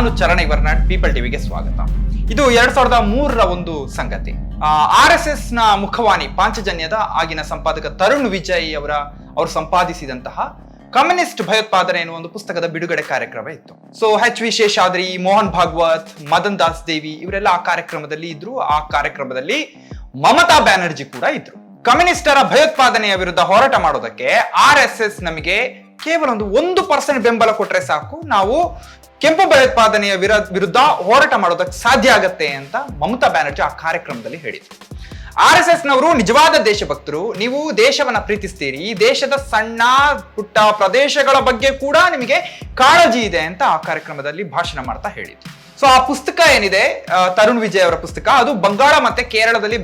ನಾನು ಚರಣ ಇವರ್ನಾಡ್, ಪೀಪಲ್ ಟಿವಿಗೆ ಸ್ವಾಗತ. ಇದು 2003ರ ಒಂದು ಸಂಗತಿ. RSS ನ ಮುಖವಾಣಿ ಪಾಂಚಜನ್ಯದ ಆಗಿನ ಸಂಪಾದಕ ತರುಣ್ ವಿಜಯ್ ಅವರು ಸಂಪಾದಿಸಿದಂತಹ ಕಮ್ಯುನಿಸ್ಟ್ ಭಯೋತ್ಪಾದನೆ ಎನ್ನುವ ಒಂದು ಪುಸ್ತಕದ ಬಿಡುಗಡೆ ಕಾರ್ಯಕ್ರಮ ಇತ್ತು. ಸೊ HV ಶೇಷಾದ್ರಿ, ಮೋಹನ್ ಭಾಗವತ್, ಮದನ್ ದಾಸ್ ದೇವಿ ಇವರೆಲ್ಲ ಆ ಕಾರ್ಯಕ್ರಮದಲ್ಲಿ ಇದ್ರು. ಆ ಕಾರ್ಯಕ್ರಮದಲ್ಲಿ ಮಮತಾ ಬ್ಯಾನರ್ಜಿ ಕೂಡ ಇದ್ರು. ಕಮ್ಯುನಿಸ್ಟರ ಭಯೋತ್ಪಾದನೆಯ ವಿರುದ್ಧ ಹೋರಾಟ ಮಾಡೋದಕ್ಕೆ RSS ನಮಗೆ ಕೇವಲ 1% ಬೆಂಬಲ ಕೊಟ್ರೆ ಸಾಕು, ನಾವು ಕೆಂಪು ಭಯೋತ್ಪಾದನೆಯ ವಿರುದ್ಧ ಹೋರಾಟ ಮಾಡೋದಕ್ಕೆ ಸಾಧ್ಯ ಆಗತ್ತೆ ಅಂತ ಮಮತಾ ಬ್ಯಾನರ್ಜಿ ಆ ಕಾರ್ಯಕ್ರಮದಲ್ಲಿ ಹೇಳಿದ್ರು. RSS ನವರು ನಿಜವಾದ ದೇಶಭಕ್ತರು, ನೀವು ದೇಶವನ್ನ ಪ್ರೀತಿಸ್ತೀರಿ, ಈ ದೇಶದ ಸಣ್ಣ ಪುಟ್ಟ ಪ್ರದೇಶಗಳ ಬಗ್ಗೆ ಕೂಡ ನಿಮಗೆ ಕಾಳಜಿ ಇದೆ ಅಂತ ಆ ಕಾರ್ಯಕ್ರಮದಲ್ಲಿ ಭಾಷಣ ಮಾಡ್ತಾ ಹೇಳಿದ್ರು. ಸೊ ಆ ಪುಸ್ತಕ ಏನಿದೆ, ತರುಣ್ ವಿಜಯ್ ಅವರ ಪುಸ್ತಕ, ಅದು ಬಂಗಾಳ ಮತ್ತೆ ಕೇರಳದಲ್ಲಿ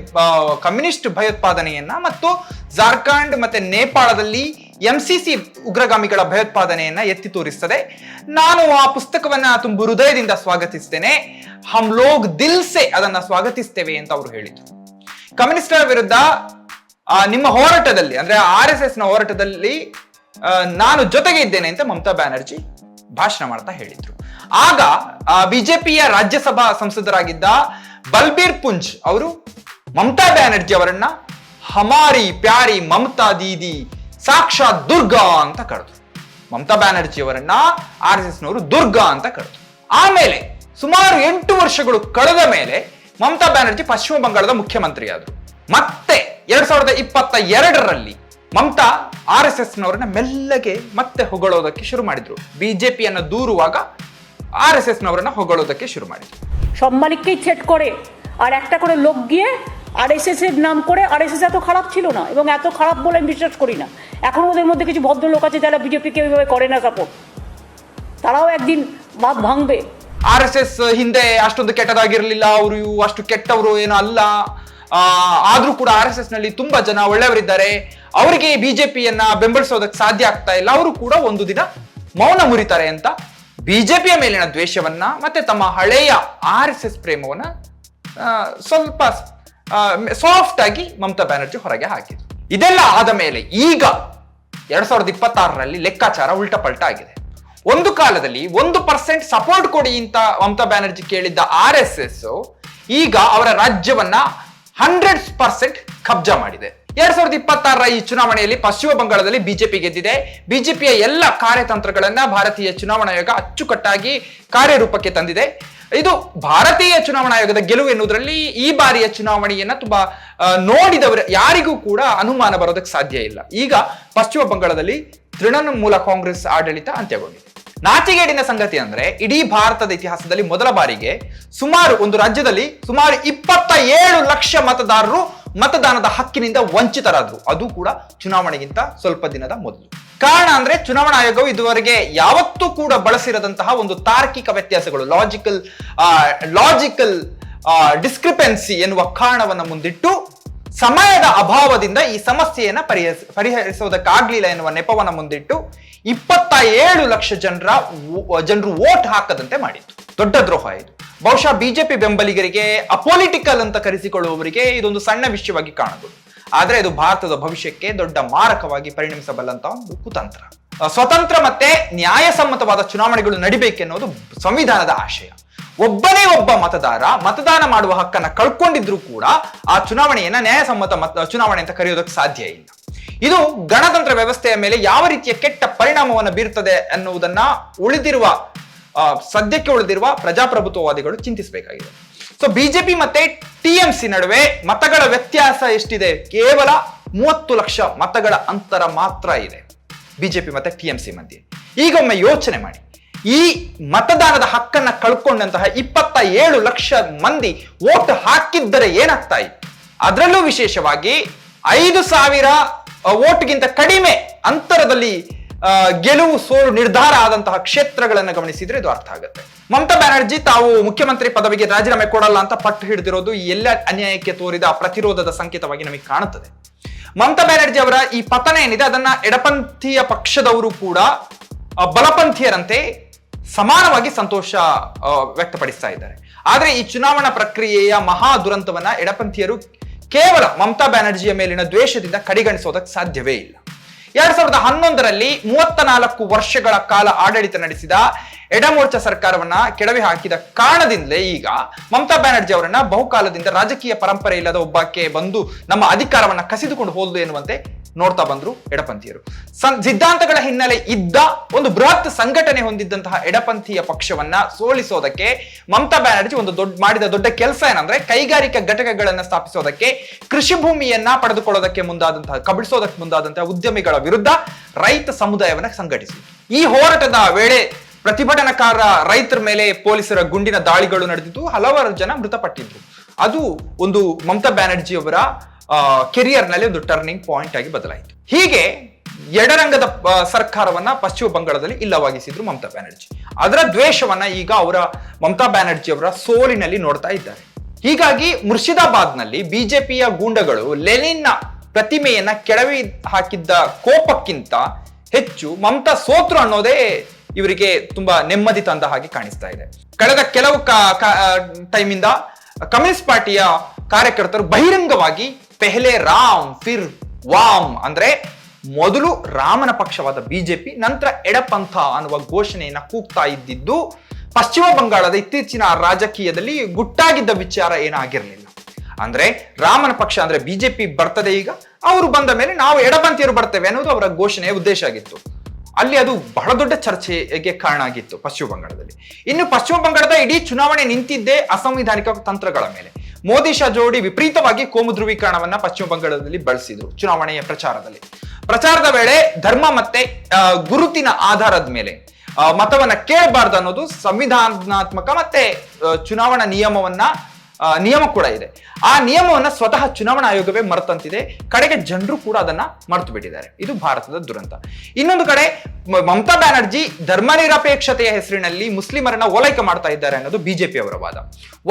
ಕಮ್ಯುನಿಸ್ಟ್ ಭಯೋತ್ಪಾದನೆಯನ್ನ ಮತ್ತು ಜಾರ್ಖಂಡ್ ಮತ್ತೆ ನೇಪಾಳದಲ್ಲಿ MCC ಉಗ್ರಗಾಮಿಗಳ ಭಯೋತ್ಪಾದನೆಯನ್ನ ಎತ್ತಿ ತೋರಿಸ್ತದೆ. ನಾನು ಆ ಪುಸ್ತಕವನ್ನ ತುಂಬ ಹೃದಯದಿಂದ ಸ್ವಾಗತಿಸ್ತೇನೆ. ಹಮ್ ಲೋಗ್ ದಿಲ್ ಸೆ ಅದನ್ನ ಸ್ವಾಗತಿಸ್ತೇವೆ ಅಂತ ಅವರು ಹೇಳಿದ್ರು. ಕಮ್ಯುನಿಸ್ಟರ ವಿರುದ್ಧ ನಿಮ್ಮ ಹೋರಾಟದಲ್ಲಿ, ಅಂದ್ರೆ RSS ನ ಹೋರಾಟದಲ್ಲಿ ನಾನು ಜೊತೆಗೆ ಇದ್ದೇನೆ ಅಂತ ಮಮತಾ ಬ್ಯಾನರ್ಜಿ ಭಾಷಣ ಮಾಡ್ತಾ ಹೇಳಿದ್ರು. ಆಗ ಬಿಜೆಪಿಯ ರಾಜ್ಯಸಭಾ ಸಂಸದರಾಗಿದ್ದ ಬಲ್ಬೀರ್ ಪುಂಜ್ ಅವರು ಮಮತಾ ಬ್ಯಾನರ್ಜಿ ಅವರನ್ನ ಹಮಾರಿ ಪ್ಯಾರಿ ಮಮತಾ ದೀದಿ ಸಾಕ್ಷಾತ್ ದುರ್ಗಾ ಅಂತ ಕರೆದ್ರು. ಮಮತಾ ಬ್ಯಾನರ್ಜಿ ಅವರನ್ನ RSS ನವರು ದುರ್ಗಾ ಅಂತ ಕರೆದ್ರು. ಆಮೇಲೆ ಸುಮಾರು 8 ವರ್ಷಗಳು ಕಳೆದ ಮೇಲೆ ಮಮತಾ ಬ್ಯಾನರ್ಜಿ ಪಶ್ಚಿಮ ಬಂಗಾಳದ ಮುಖ್ಯಮಂತ್ರಿ ಆದ್ರು. ಮತ್ತೆ 2022ರಲ್ಲಿ ಮಮತಾ RSS ನವರನ್ನ ಮೆಲ್ಲಗೆ ಮತ್ತೆ ಹೊಗಳೋದಕ್ಕೆ ಶುರು ಮಾಡಿದ್ರು. বিಜೆಪಿಯನ್ನ দূರುವಾಗ RSS নবরনা হগড়োদকে শুরু ಮಾಡಿದ್ರು. সব মালিককেই থ্রেট করে, আর একটা করে লোক গিয়ে RSS এর নাম করে, RSS এত খারাপ ছিল না এবং এত খারাপ বলে আমি বিশ্বাস করি না। এখন ওদের মধ্যে কিছু ভদ্রলোক আছে যারা বিজেপিকে ওইভাবে করে না সাপোর্ট, তারাও একদিন বাদ ভাঙবে। RSS ಹಿಂದೆ ಅಷ್ಟೊಂದು ಕೆಟ್ಟದಾಗಿರಲಿಲ್ಲ, ಅವರು ಅಷ್ಟು ಕೆಟ್ಟವರು ಏನೋ ಅಲ್ಲ, ಆದ್ರೂ ಕೂಡ RSS ನಲ್ಲಿ ತುಂಬಾ ಜನ ಒಳ್ಳೆಯವರಿದ್ದಾರೆ, ಅವರಿಗೆ ಬಿಜೆಪಿಯನ್ನ ಬೆಂಬಲಿಸೋದಕ್ಕೆ ಸಾಧ್ಯ ಆಗ್ತಾ ಇಲ್ಲ, ಅವರು ಕೂಡ ಒಂದು ದಿನ ಮೌನ ಮುರಿತಾರೆ ಅಂತ ಬಿಜೆಪಿಯ ಮೇಲಿನ ದ್ವೇಷವನ್ನ ಮತ್ತೆ ತಮ್ಮ ಹಳೆಯ RSS ಪ್ರೇಮವನ್ನ ಸ್ವಲ್ಪ ಸಾಫ್ಟ್ ಆಗಿ ಮಮತಾ ಬ್ಯಾನರ್ಜಿ ಹೊರಗೆ ಹಾಕಿದ್ರು. ಇದೆಲ್ಲ ಆದ ಮೇಲೆ ಈಗ 2026ರಲ್ಲಿ ಲೆಕ್ಕಾಚಾರ ಉಲ್ಟಾ ಪಲ್ಟಾ ಆಗಿದೆ. ಒಂದು ಕಾಲದಲ್ಲಿ 1% ಸಪೋರ್ಟ್ ಕೊಡಿ ಅಂತ ಮಮತಾ ಬ್ಯಾನರ್ಜಿ ಕೇಳಿದ್ದ RSS ಈಗ ಅವರ ರಾಜ್ಯವನ್ನ 100% ಕಬ್ಜಾ ಮಾಡಿದೆ. 2026ರ ಈ ಚುನಾವಣೆಯಲ್ಲಿ ಪಶ್ಚಿಮ ಬಂಗಾಳದಲ್ಲಿ ಬಿಜೆಪಿ ಗೆದ್ದಿದೆ. ಬಿಜೆಪಿಯ ಎಲ್ಲ ಕಾರ್ಯತಂತ್ರಗಳನ್ನ ಭಾರತೀಯ ಚುನಾವಣಾ ಆಯೋಗ ಅಚ್ಚುಕಟ್ಟಾಗಿ ಕಾರ್ಯರೂಪಕ್ಕೆ ತಂದಿದೆ. ಇದು ಭಾರತೀಯ ಚುನಾವಣಾ ಆಯೋಗದ ಗೆಲುವು ಎನ್ನುವುದರಲ್ಲಿ ಈ ಬಾರಿಯ ಚುನಾವಣೆಯನ್ನ ತುಂಬಾ ನೋಡಿದವರು ಯಾರಿಗೂ ಕೂಡ ಅನುಮಾನ ಬರೋದಕ್ಕೆ ಸಾಧ್ಯ ಇಲ್ಲ. ಈಗ ಪಶ್ಚಿಮ ಬಂಗಾಳದಲ್ಲಿ ತೃಣಮೂಲ ಕಾಂಗ್ರೆಸ್ ಆಡಳಿತ ಅಂತ್ಯಗೊಂಡಿದೆ. ನಾಚಿಗೇಡಿನ ಸಂಗತಿ ಅಂದ್ರೆ ಇಡೀ ಭಾರತದ ಇತಿಹಾಸದಲ್ಲಿ ಮೊದಲ ಬಾರಿಗೆ ಒಂದು ರಾಜ್ಯದಲ್ಲಿ ಸುಮಾರು 27 ಲಕ್ಷ ಮತದಾರರು ಮತದಾನದ ಹಕ್ಕಿನಿಂದ ವಂಚಿತರಾದ್ರು, ಅದು ಕೂಡ ಚುನಾವಣೆಗಿಂತ ಸ್ವಲ್ಪ ದಿನದ ಮೊದಲು. ಕಾರಣ ಅಂದ್ರೆ ಚುನಾವಣಾ ಆಯೋಗವು ಇದುವರೆಗೆ ಯಾವತ್ತೂ ಕೂಡ ಬಳಸಿರದಂತಹ ಒಂದು ತಾರ್ಕಿಕ ವ್ಯತ್ಯಾಸಗಳು, ಲಾಜಿಕಲ್ ಡಿಸ್ಕ್ರಿಪೆನ್ಸಿ ಎನ್ನುವ ಕಾರಣವನ್ನು ಮುಂದಿಟ್ಟು ಸಮಯದ ಅಭಾವದಿಂದ ಈ ಸಮಸ್ಯೆಯನ್ನ ಪರಿಹರಿಸೋದಕ್ಕಾಗ್ಲಿಲ್ಲ ಎನ್ನುವ ನೆಪವನ್ನು ಮುಂದಿಟ್ಟು 27 ಲಕ್ಷ ಜನರು ವೋಟ್ ಹಾಕದಂತೆ ಮಾಡಿತ್ತು. ದೊಡ್ಡ ದ್ರೋಹ ಇದು. ಬಹುಶಃ ಬಿಜೆಪಿ ಬೆಂಬಲಿಗರಿಗೆ, ಅಪೊಲಿಟಿಕಲ್ ಅಂತ ಕರೆಸಿಕೊಳ್ಳುವವರಿಗೆ ಇದೊಂದು ಸಣ್ಣ ವಿಷಯವಾಗಿ ಕಾಣಬಹುದು. ಆದ್ರೆ ಇದು ಭಾರತದ ಭವಿಷ್ಯಕ್ಕೆ ದೊಡ್ಡ ಮಾರಕವಾಗಿ ಪರಿಣಮಿಸಬಲ್ಲಂತಹ ಒಂದು ಕುತಂತ್ರ. ಸ್ವತಂತ್ರ ಮತ್ತೆ ನ್ಯಾಯಸಮ್ಮತವಾದ ಚುನಾವಣೆಗಳು ನಡಿಬೇಕೆನ್ನುವುದು ಸಂವಿಧಾನದ ಆಶಯ. ಒಬ್ಬನೇ ಒಬ್ಬ ಮತದಾನ ಮಾಡುವ ಹಕ್ಕನ್ನ ಕಳ್ಕೊಂಡಿದ್ರು ಕೂಡ ಆ ಚುನಾವಣೆಯನ್ನ ನ್ಯಾಯಸಮ್ಮತ ಚುನಾವಣೆ ಅಂತ ಕರೆಯೋದಕ್ಕೆ ಸಾಧ್ಯ ಇಲ್ಲ. ಇದು ಗಣತಂತ್ರ ವ್ಯವಸ್ಥೆಯ ಮೇಲೆ ಯಾವ ರೀತಿಯ ಕೆಟ್ಟ ಪರಿಣಾಮವನ್ನು ಬೀರುತ್ತದೆ ಅನ್ನುವುದನ್ನ ಸದ್ಯಕ್ಕೆ ಉಳಿದಿರುವ ಪ್ರಜಾಪ್ರಭುತ್ವವಾದಿಗಳು ಚಿಂತಿಸಬೇಕಾಗಿದೆ. ಸೊ ಬಿಜೆಪಿ ಮತ್ತೆ TMC ನಡುವೆ ಮತಗಳ ವ್ಯತ್ಯಾಸ ಎಷ್ಟಿದೆ? ಕೇವಲ 30 ಲಕ್ಷ ಮತಗಳ ಅಂತರ ಮಾತ್ರ ಇದೆ ಬಿಜೆಪಿ ಮತ್ತೆ TMC ಮಧ್ಯೆ. ಈಗೊಮ್ಮೆ ಯೋಚನೆ ಮಾಡಿ, ಈ ಮತದಾನದ ಹಕ್ಕನ್ನ ಕಳ್ಕೊಂಡಂತಹ 27 ಲಕ್ಷ ಮಂದಿ ವೋಟ್ ಹಾಕಿದ್ದರೆ ಏನಾಗ್ತಾ ಇತ್ತು? ಅದರಲ್ಲೂ ವಿಶೇಷವಾಗಿ 5,000 ವೋಟ್ಗಿಂತ ಕಡಿಮೆ ಅಂತರದಲ್ಲಿ ಗೆಲುವು ಸೋಲು ನಿರ್ಧಾರ ಆದಂತಹ ಕ್ಷೇತ್ರಗಳನ್ನು ಗಮನಿಸಿದ್ರೆ ಇದು ಅರ್ಥ ಆಗುತ್ತೆ. ಮಮತಾ ಬ್ಯಾನರ್ಜಿ ತಾವು ಮುಖ್ಯಮಂತ್ರಿ ಪದವಿಗೆ ರಾಜೀನಾಮೆ ಕೊಡಲ್ಲ ಅಂತ ಪಟ್ಟು ಹಿಡಿದಿರೋದು ಈ ಎಲ್ಲ ಅನ್ಯಾಯಕ್ಕೆ ತೋರಿದ ಪ್ರತಿರೋಧದ ಸಂಕೇತವಾಗಿ ನಮಗೆ ಕಾಣುತ್ತದೆ. ಮಮತಾ ಬ್ಯಾನರ್ಜಿ ಅವರ ಈ ಪತನ ಏನಿದೆ ಅದನ್ನ ಎಡಪಂಥೀಯ ಪಕ್ಷದವರು ಕೂಡ ಬಲಪಂಥೀಯರಂತೆ ಸಮಾನವಾಗಿ ಸಂತೋಷ ವ್ಯಕ್ತಪಡಿಸ್ತಾ ಇದ್ದಾರೆ. ಆದ್ರೆ ಈ ಚುನಾವಣಾ ಪ್ರಕ್ರಿಯೆಯ ಮಹಾ ದುರಂತವನ್ನ ಎಡಪಂಥೀಯರು ಕೇವಲ ಮಮತಾ ಬ್ಯಾನರ್ಜಿಯ ಮೇಲಿನ ದ್ವೇಷದಿಂದ ಕಡೆಗಣಿಸೋದಕ್ಕೆ ಸಾಧ್ಯವೇ ಇಲ್ಲ. 2011ರಲ್ಲಿ 34 ವರ್ಷಗಳ ಕಾಲ ಆಡಳಿತ ನಡೆಸಿದ ಎಡ ಮೋರ್ಚಾ ಸರ್ಕಾರವನ್ನ ಕೆಡವಿ ಹಾಕಿದ ಕಾರಣದಿಂದಲೇ ಈಗ ಮಮತಾ ಬ್ಯಾನರ್ಜಿ ಅವರನ್ನ ಬಹುಕಾಲದಿಂದ ರಾಜಕೀಯ ಪರಂಪರೆ ಇಲ್ಲದ ಒಬ್ಬಕ್ಕೆ ಬಂದು ನಮ್ಮ ಅಧಿಕಾರವನ್ನ ಕಸಿದುಕೊಂಡು ಹೋದ್ಲು ಎನ್ನುವಂತೆ ನೋಡ್ತಾ ಬಂದ್ರು ಎಡಪಂಥೀಯರು. ಸಿದ್ಧಾಂತಗಳ ಹಿನ್ನೆಲೆ ಇದ್ದ ಒಂದು ಬೃಹತ್ ಸಂಘಟನೆ ಹೊಂದಿದ್ದಂತಹ ಎಡಪಂಥೀಯ ಪಕ್ಷವನ್ನ ಸೋಲಿಸೋದಕ್ಕೆ ಮಮತಾ ಬ್ಯಾನರ್ಜಿ ಮಾಡಿದ ದೊಡ್ಡ ಕೆಲಸ ಏನಂದ್ರೆ ಕೈಗಾರಿಕಾ ಘಟಕಗಳನ್ನ ಸ್ಥಾಪಿಸೋದಕ್ಕೆ, ಕೃಷಿ ಭೂಮಿಯನ್ನ ಪಡೆದುಕೊಳ್ಳೋದಕ್ಕೆ ಕಬಳಿಸೋದಕ್ಕೆ ಮುಂದಾದಂತಹ ಉದ್ಯಮಿಗಳ ವಿರುದ್ಧ ರೈತ ಸಮುದಾಯವನ್ನ ಸಂಘಟಿಸಿತು. ಈ ಹೋರಾಟದ ವೇಳೆ ಪ್ರತಿಭಟನಾಕಾರ ರೈತರ ಮೇಲೆ ಪೊಲೀಸರ ಗುಂಡಿನ ದಾಳಿಗಳು ನಡೆದಿದ್ದು, ಹಲವಾರು ಜನ ಮೃತಪಟ್ಟಿದ್ರು. ಅದು ಒಂದು ಮಮತಾ ಬ್ಯಾನರ್ಜಿ ಅವರ ಕೆರಿಯರ್ ನಲ್ಲಿ ಒಂದು ಟರ್ನಿಂಗ್ ಪಾಯಿಂಟ್ ಆಗಿ ಬದಲಾಯಿತು. ಹೀಗೆ ಎಡರಂಗದ ಸರ್ಕಾರವನ್ನ ಪಶ್ಚಿಮ ಬಂಗಾಳದಲ್ಲಿ ಇಲ್ಲವಾಗಿಸಿದ್ರು ಮಮತಾ ಬ್ಯಾನರ್ಜಿ. ಅದರ ದ್ವೇಷವನ್ನ ಈಗ ಮಮತಾ ಬ್ಯಾನರ್ಜಿ ಅವರ ಸೋಲಿನಲ್ಲಿ ನೋಡ್ತಾ ಇದ್ದಾರೆ. ಹೀಗಾಗಿ ಮುರ್ಷಿದಾಬಾದ್ ನಲ್ಲಿ ಬಿಜೆಪಿಯ ಗೂಂಡಗಳು ಲೆನಿನ್ನ ಪ್ರತಿಮೆಯನ್ನ ಕೆಡವಿ ಹಾಕಿದ್ದ ಕೋಪಕ್ಕಿಂತ ಹೆಚ್ಚು ಮಮತಾ ಸೋತ್ರು ಅನ್ನೋದೇ ಇವರಿಗೆ ತುಂಬಾ ನೆಮ್ಮದಿ ತಂದ ಹಾಗೆ ಕಾಣಿಸ್ತಾ ಇದೆ. ಕಳೆದ ಕೆಲವು ಟೈಮಿಂದ ಕಮ್ಯುನಿಸ್ಟ್ ಪಾರ್ಟಿಯ ಕಾರ್ಯಕರ್ತರು ಬಹಿರಂಗವಾಗಿ ಪೆಹಲೆ ರಾಮ್ ಫಿರ್ ವಾಮ್ ಅಂದ್ರೆ ಮೊದಲು ರಾಮನ ಪಕ್ಷವಾದ ಬಿಜೆಪಿ, ನಂತರ ಎಡಪಂಥ ಅನ್ನುವ ಘೋಷಣೆಯನ್ನ ಕೂಗ್ತಾ ಇದ್ದಿದ್ದು ಪಶ್ಚಿಮ ಬಂಗಾಳದ ಇತ್ತೀಚಿನ ರಾಜಕೀಯದಲ್ಲಿ ಗುಟ್ಟಾಗಿದ್ದ ವಿಚಾರ ಏನಾಗಿರ್ಲಿಲ್ಲ. ಅಂದ್ರೆ ರಾಮನ ಪಕ್ಷ ಅಂದ್ರೆ ಬಿಜೆಪಿ ಬರ್ತದೆ, ಈಗ ಅವರು ಬಂದ ಮೇಲೆ ನಾವು ಎಡಪಂಥೀಯರು ಬರ್ತೇವೆ ಅನ್ನೋದು ಅವರ ಘೋಷಣೆಯ ಉದ್ದೇಶ ಆಗಿತ್ತು. ಅಲ್ಲಿ ಅದು ಬಹಳ ದೊಡ್ಡ ಚರ್ಚೆಗೆ ಕಾರಣ ಆಗಿತ್ತು ಪಶ್ಚಿಮ ಬಂಗಾಳದಲ್ಲಿ. ಇನ್ನು ಪಶ್ಚಿಮ ಬಂಗಾಳದ ಇಡೀ ಚುನಾವಣೆ ನಿಂತಿದ್ದೇ ಅಸಂವಿಧಾನಿಕ ತಂತ್ರಗಳ ಮೇಲೆ. ಮೋದಿ ಶಾ ಜೋಡಿ ವಿಪರೀತವಾಗಿ ಕೋಮು ಧ್ರುವೀಕರಣವನ್ನ ಪಶ್ಚಿಮ ಬಂಗಾಳದಲ್ಲಿ ಬಳಸಿದ್ರು ಚುನಾವಣೆಯ ಪ್ರಚಾರದ ವೇಳೆ ಧರ್ಮ ಮತ್ತೆ ಗುರುತಿನ ಆಧಾರದ ಮೇಲೆ ಮತವನ್ನ ಕೇಳಬಾರ್ದು ಅನ್ನೋದು ಸಂವಿಧಾನಾತ್ಮಕ ಮತ್ತೆ ಚುನಾವಣಾ ನಿಯಮ ಕೂಡ ಇದೆ. ಆ ನಿಯಮವನ್ನ ಸ್ವತಃ ಚುನಾವಣಾ ಆಯೋಗವೇ ಮರೆತಂತಿದೆ. ಕಡೆಗೆ ಜನರು ಕೂಡ ಅದನ್ನ ಮರೆತು ಬಿಟ್ಟಿದ್ದಾರೆ. ಇದು ಭಾರತದ ದುರಂತ. ಇನ್ನೊಂದು ಕಡೆ ಮಮತಾ ಬ್ಯಾನರ್ಜಿ ಧರ್ಮನಿರಪೇಕ್ಷತೆಯ ಹೆಸರಿನಲ್ಲಿ ಮುಸ್ಲಿಮರನ್ನ ಓಲೈಕೆ ಮಾಡ್ತಾ ಇದ್ದಾರೆ ಅನ್ನೋದು ಬಿಜೆಪಿ ಅವರ ವಾದ.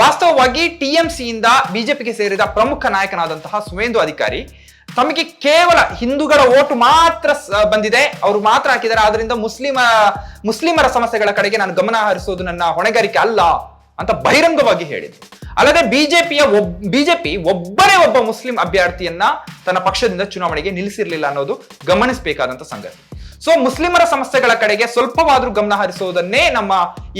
ವಾಸ್ತವವಾಗಿ ಟಿಎಂಸಿಯಿಂದ ಬಿಜೆಪಿಗೆ ಸೇರಿದ ಪ್ರಮುಖ ನಾಯಕನಾದಂತಹ ಸುವೇಂದು ಅಧಿಕಾರಿ ತಮಗೆ ಕೇವಲ ಹಿಂದೂಗಳ ಓಟು ಮಾತ್ರ ಬಂದಿದೆ, ಅವರು ಮಾತ್ರ ಹಾಕಿದ್ದಾರೆ, ಆದ್ರಿಂದ ಮುಸ್ಲಿಮರ ಸಮಸ್ಯೆಗಳ ಕಡೆಗೆ ನಾನು ಗಮನ ಹರಿಸೋದು ನನ್ನ ಹೊಣೆಗಾರಿಕೆ ಅಲ್ಲ ಅಂತ ಬಹಿರಂಗವಾಗಿ ಹೇಳಿದ್ರು. ಅಲ್ಲದೆ ಬಿಜೆಪಿ ಒಬ್ಬರೇ ಒಬ್ಬ ಮುಸ್ಲಿಂ ಅಭ್ಯರ್ಥಿಯನ್ನ ತನ್ನ ಪಕ್ಷದಿಂದ ಚುನಾವಣೆಗೆ ನಿಲ್ಲಿಸಿರ್ಲಿಲ್ಲ ಅನ್ನೋದು ಗಮನಿಸಬೇಕಾದಂತ ಸಂಗತಿ. ಸೊ ಮುಸ್ಲಿಮರ ಸಮಸ್ಯೆಗಳ ಕಡೆಗೆ ಸ್ವಲ್ಪವಾದ್ರೂ ಗಮನ ಹರಿಸುವುದನ್ನೇ ನಮ್ಮ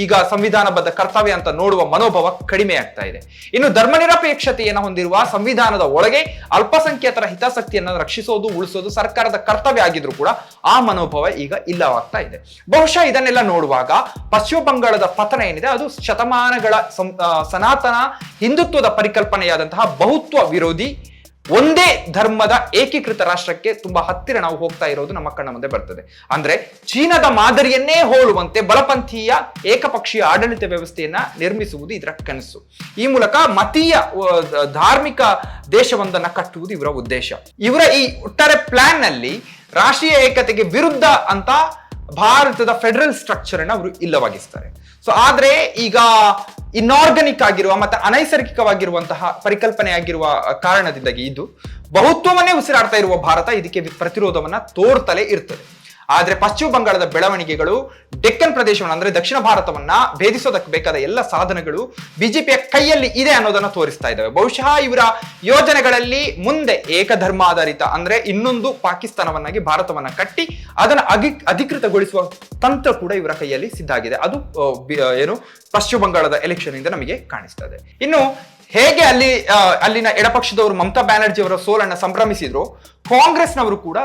ಈಗ ಸಂವಿಧಾನಬದ್ಧ ಕರ್ತವ್ಯ ಅಂತ ನೋಡುವ ಮನೋಭಾವ ಕಡಿಮೆ ಆಗ್ತಾ ಇದೆ. ಇನ್ನು ಧರ್ಮನಿರಪೇಕ್ಷತೆಯನ್ನು ಹೊಂದಿರುವ ಸಂವಿಧಾನದ ಒಳಗೆ ಅಲ್ಪಸಂಖ್ಯಾತರ ಹಿತಾಸಕ್ತಿಯನ್ನು ರಕ್ಷಿಸೋದು ಉಳಿಸೋದು ಸರ್ಕಾರದ ಕರ್ತವ್ಯ ಆಗಿದ್ರು ಕೂಡ ಆ ಮನೋಭಾವ ಈಗ ಇಲ್ಲವಾಗ್ತಾ ಇದೆ. ಬಹುಶಃ ಇದನ್ನೆಲ್ಲ ನೋಡುವಾಗ ಪಶ್ಚಿಮ ಬಂಗಾಳದ ಪತನ ಏನಿದೆ ಅದು ಶತಮಾನಗಳ ಸನಾತನ ಹಿಂದುತ್ವದ ಪರಿಕಲ್ಪನೆಯಾದಂತಹ ಬಹುತ್ವ ವಿರೋಧಿ ಒಂದೇ ಧರ್ಮದ ಏಕೀಕೃತ ರಾಷ್ಟ್ರಕ್ಕೆ ತುಂಬಾ ಹತ್ತಿರ ನಾವು ಹೋಗ್ತಾ ಇರೋದು ನಮ್ಮ ಕಣ್ಣ ಮುಂದೆ ಬರ್ತದೆ. ಅಂದ್ರೆ ಚೀನಾದ ಮಾದರಿಯನ್ನೇ ಹೋಲುವಂತೆ ಬಲಪಂಥೀಯ ಏಕಪಕ್ಷೀಯ ಆಡಳಿತ ವ್ಯವಸ್ಥೆಯನ್ನ ನಿರ್ಮಿಸುವುದು ಇದರ ಕನಸು. ಈ ಮೂಲಕ ಮತೀಯ ಧಾರ್ಮಿಕ ದೇಶವೊಂದನ್ನ ಕಟ್ಟುವುದು ಇವರ ಉದ್ದೇಶ. ಇವರ ಈ ಒಟ್ಟಾರೆ ಪ್ಲಾನ್ ನಲ್ಲಿ ರಾಷ್ಟ್ರೀಯ ಏಕತೆಗೆ ವಿರುದ್ಧ ಅಂತ ಭಾರತದ ಫೆಡರಲ್ ಸ್ಟ್ರಕ್ಚರ್ ಅನ್ನ ಅವರು ಇಲ್ಲವಾಗಿಸ್ತಾರೆ. ಸೊ ಆದ್ರೆ ಈಗ ಇನ್ಆರ್ಗಾನಿಕ್ ಆಗಿರುವ ಮತ್ತೆ ಅನೈಸರ್ಗಿಕವಾಗಿರುವಂತಹ ಪರಿಕಲ್ಪನೆ ಆಗಿರುವ ಕಾರಣದಿಂದಾಗಿ ಇದು ಬಹುತ್ವವನ್ನೇ ಉಸಿರಾಡ್ತಾ ಇರುವ ಭಾರತ ಇದಕ್ಕೆ ಪ್ರತಿರೋಧವನ್ನ ತೋರ್ತಲೇ ಇರ್ತದೆ. ಆದ್ರೆ ಪಶ್ಚಿಮ ಬಂಗಾಳದ ಬೆಳವಣಿಗೆಗಳು ಡೆಕ್ಕನ್ ಪ್ರದೇಶವನ್ನು ಅಂದ್ರೆ ದಕ್ಷಿಣ ಭಾರತವನ್ನ ಭೇದಿಸೋದಕ್ಕೆ ಬೇಕಾದ ಎಲ್ಲ ಸಾಧನಗಳು ಬಿಜೆಪಿಯ ಕೈಯಲ್ಲಿ ಇದೆ ಅನ್ನೋದನ್ನ ತೋರಿಸ್ತಾ ಇದ್ದಾವೆ. ಬಹುಶಃ ಇವರ ಯೋಜನೆಗಳಲ್ಲಿ ಮುಂದೆ ಏಕಧರ್ಮಾಧಾರಿತ ಅಂದ್ರೆ ಇನ್ನೊಂದು ಪಾಕಿಸ್ತಾನವನ್ನಾಗಿ ಭಾರತವನ್ನ ಕಟ್ಟಿ ಅದನ್ನ ಅಧಿಕೃತಗೊಳಿಸುವ ತಂತ್ರ ಕೂಡ ಇವರ ಕೈಯಲ್ಲಿ ಸಿದ್ಧ ಆಗಿದೆ. ಅದು ಪಶ್ಚಿಮ ಬಂಗಾಳದ ಎಲೆಕ್ಷನ್ ಇಂದ ನಮಗೆ ಕಾಣಿಸ್ತಾ ಇದೆ. ಇನ್ನು ಹೇಗೆ ಅಲ್ಲಿನ ಎಡಪಕ್ಷದವರು ಮಮತಾ ಬ್ಯಾನರ್ಜಿ ಅವರ ಸೋಲನ್ನ ಸಂಭ್ರಮಿಸಿದ್ರು, ಕಾಂಗ್ರೆಸ್ನವರು ಕೂಡ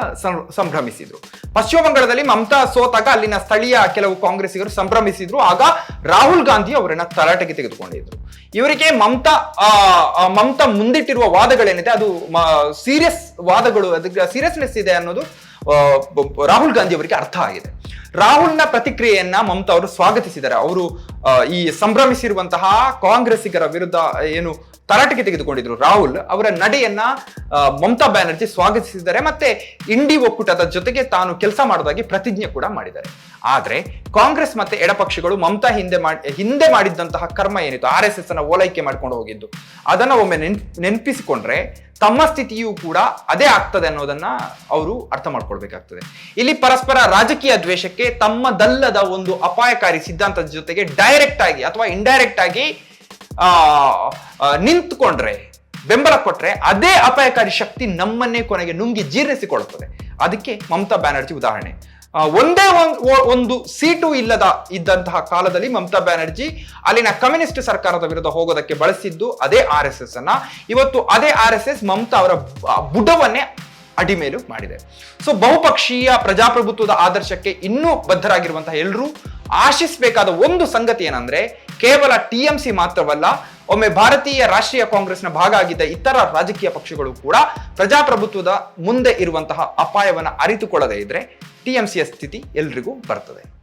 ಸಂಭ್ರಮಿಸಿದ್ರು. ಪಶ್ಚಿಮ ಬಂಗಾಳದಲ್ಲಿ ಮಮತಾ ಸೋತಾಗ ಅಲ್ಲಿನ ಸ್ಥಳೀಯ ಕೆಲವು ಕಾಂಗ್ರೆಸ್ಸಿಗರು ಸಂಭ್ರಮಿಸಿದ್ರು. ಆಗ ರಾಹುಲ್ ಗಾಂಧಿ ಅವರನ್ನ ತರಾಟೆಗೆ ತೆಗೆದುಕೊಂಡಿದ್ರು. ಇವರಿಗೆ ಮಮತಾ ಮುಂದಿಟ್ಟಿರುವ ವಾದಗಳೇನಿದೆ ಅದು ಸೀರಿಯಸ್ ವಾದಗಳು, ಅದಕ್ಕೆ ಸೀರಿಯಸ್ನೆಸ್ ಇದೆ ಅನ್ನೋದು ರಾಹುಲ್ ಗಾಂಧಿ ಅವರಿಗೆ ಅರ್ಥ ಆಗಿದೆ. ರಾಹುಲ್ನ ಪ್ರತಿಕ್ರಿಯೆಯನ್ನ ಮಮತಾ ಅವರು ಸ್ವಾಗತಿಸಿದ್ದಾರೆ. ಅವರು ಈ ಸಂಭ್ರಮಿಸಿರುವಂತಹ ಕಾಂಗ್ರೆಸ್ಸಿಗರ ವಿರುದ್ಧ ಏನು ತರಾಟೆಗೆ ತೆಗೆದುಕೊಂಡಿದ್ರು ರಾಹುಲ್ ಅವರ ನಡೆಯನ್ನ ಮಮತಾ ಬ್ಯಾನರ್ಜಿ ಸ್ವಾಗತಿಸಿದ್ದಾರೆ. ಮತ್ತೆ ಇಂಡಿ ಒಕ್ಕೂಟದ ಜೊತೆಗೆ ತಾನು ಕೆಲಸ ಮಾಡೋದಾಗಿ ಪ್ರತಿಜ್ಞೆ ಕೂಡ ಮಾಡಿದ್ದಾರೆ. ಆದ್ರೆ ಕಾಂಗ್ರೆಸ್ ಮತ್ತೆ ಎಡಪಕ್ಷಗಳು ಮಮತಾ ಹಿಂದೆ ಮಾಡಿದ್ದಂತಹ ಕರ್ಮ ಏನಿತ್ತು, RSS ಅನ್ನ ಓಲೈಕೆ ಮಾಡ್ಕೊಂಡು ಹೋಗಿದ್ದು, ಅದನ್ನ ಒಮ್ಮೆ ನೆನಪಿಸಿಕೊಂಡ್ರೆ ತಮ್ಮ ಸ್ಥಿತಿಯೂ ಕೂಡ ಅದೇ ಆಗ್ತದೆ ಅನ್ನೋದನ್ನ ಅವರು ಅರ್ಥ ಮಾಡ್ಕೊಳ್ಬೇಕಾಗ್ತದೆ. ಇಲ್ಲಿ ಪರಸ್ಪರ ರಾಜಕೀಯ ದ್ವೇಷಕ್ಕೆ ತಮ್ಮದಲ್ಲದ ಒಂದು ಅಪಾಯಕಾರಿ ಸಿದ್ಧಾಂತದ ಜೊತೆಗೆ ಡೈರೆಕ್ಟ್ ಆಗಿ ಅಥವಾ ಇಂಡೈರೆಕ್ಟ್ ಆಗಿ ನಿಂತ್ಕೊಂಡ್ರೆ, ಬೆಂಬಲ ಕೊಟ್ರೆ ಅದೇ ಅಪಾಯಕಾರಿ ಶಕ್ತಿ ನಮ್ಮನ್ನೇ ಕೊನೆಗೆ ನುಂಗಿ ಜೀರ್ಣಿಸಿಕೊಳ್ಳುತ್ತದೆ. ಅದಕ್ಕೆ ಮಮತಾ ಬ್ಯಾನರ್ಜಿ ಉದಾಹರಣೆ. ಒಂದೇ ಒಂದು ಸೀಟು ಇದ್ದಂತಹ ಕಾಲದಲ್ಲಿ ಮಮತಾ ಬ್ಯಾನರ್ಜಿ ಅಲ್ಲಿನ ಕಮ್ಯುನಿಸ್ಟ್ ಸರ್ಕಾರದ ವಿರುದ್ಧ ಹೋಗೋದಕ್ಕೆ ಬಳಸಿದ್ದು ಅದೇ RSS ಅನ್ನ. ಇವತ್ತು ಅದೇ RSS ಮಮತಾ ಅವರ ಬುಡವನ್ನೇ ಅಡಿಮೇಲು ಮಾಡಿದೆ. ಸೊ ಬಹುಪಕ್ಷೀಯ ಪ್ರಜಾಪ್ರಭುತ್ವದ ಆದರ್ಶಕ್ಕೆ ಇನ್ನೂ ಬದ್ಧರಾಗಿರುವಂತಹ ಎಲ್ಲರೂ ಆಶಿಸಬೇಕಾದ ಒಂದು ಸಂಗತಿ ಏನಂದ್ರೆ, ಕೇವಲ TMC ಮಾತ್ರವಲ್ಲ, ಒಮ್ಮೆ ಭಾರತೀಯ ರಾಷ್ಟ್ರೀಯ ಕಾಂಗ್ರೆಸ್ನ ಭಾಗ ಆಗಿದ್ದ ಇತರ ರಾಜಕೀಯ ಪಕ್ಷಗಳು ಕೂಡ ಪ್ರಜಾಪ್ರಭುತ್ವದ ಮುಂದೆ ಇರುವಂತಹ ಅಪಾಯವನ್ನು ಅರಿತುಕೊಳ್ಳದೇ ಇದ್ರೆ TMCಯ ಸ್ಥಿತಿ ಎಲ್ರಿಗೂ ಬರ್ತದೆ.